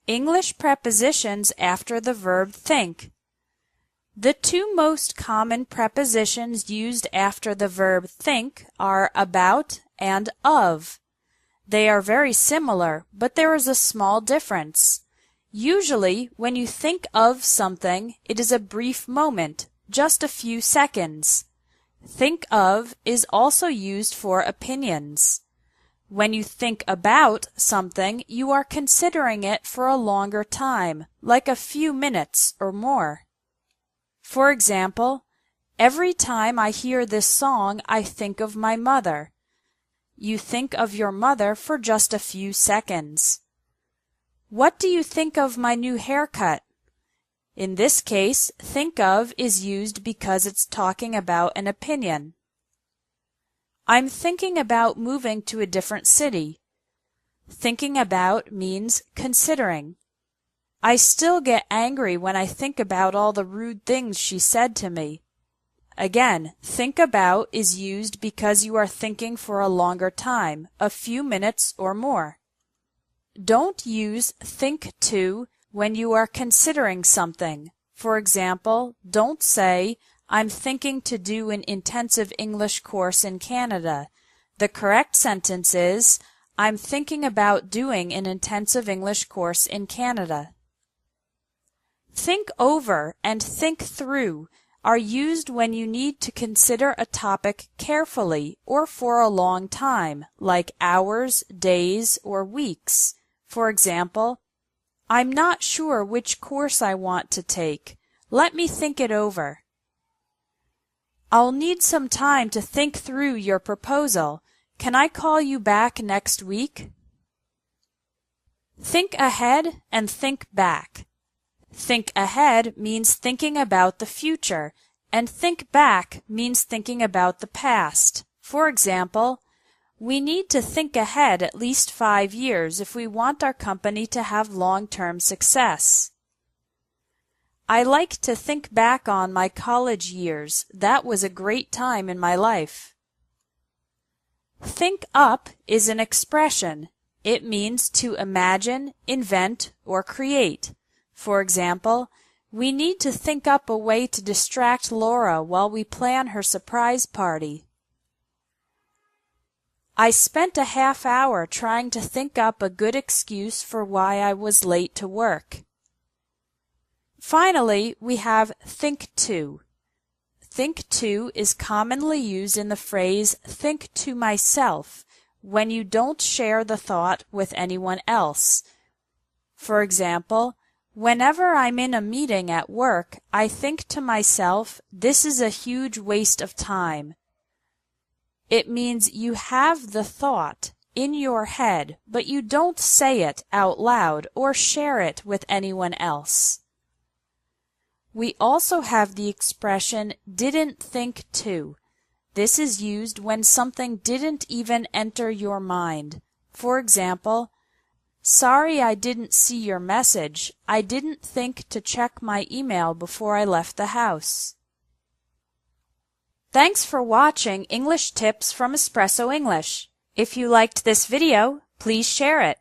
English prepositions after the verb think. The two most common prepositions used after the verb think are about and of. They are very similar, but there is a small difference. Usually, when you think of something, it is a brief moment, just a few seconds. Think of is also used for opinions. When you think about something, you are considering it for a longer time, like a few minutes or more. For example, every time I hear this song, I think of my mother. You think of your mother for just a few seconds. What do you think of my new haircut? In this case, think of is used because it's talking about an opinion. I'm thinking about moving to a different city. Thinking about means considering. I still get angry when I think about all the rude things she said to me. Again, think about is used because you are thinking for a longer time, a few minutes or more. Don't use think to when you are considering something. For example, don't say, I'm thinking to do an intensive English course in Canada. The correct sentence is, I'm thinking about doing an intensive English course in Canada. Think over and think through are used when you need to consider a topic carefully or for a long time, like hours, days, or weeks. For example, I'm not sure which course I want to take. Let me think it over. I'll need some time to think through your proposal. Can I call you back next week? Think ahead and think back. Think ahead means thinking about the future, and think back means thinking about the past. For example, we need to think ahead at least 5 years if we want our company to have long-term success. I like to think back on my college years. That was a great time in my life. Think up is an expression. It means to imagine, invent, or create. For example, we need to think up a way to distract Laura while we plan her surprise party. I spent a half hour trying to think up a good excuse for why I was late to work. Finally, we have think to. Think to is commonly used in the phrase think to myself when you don't share the thought with anyone else. For example, whenever I'm in a meeting at work, I think to myself, this is a huge waste of time. It means you have the thought in your head, but you don't say it out loud or share it with anyone else. We also have the expression didn't think to. This is used when something didn't even enter your mind. For example, sorry I didn't see your message. I didn't think to check my email before I left the house. Thanks for watching English Tips from Espresso English. If you liked this video, please share it.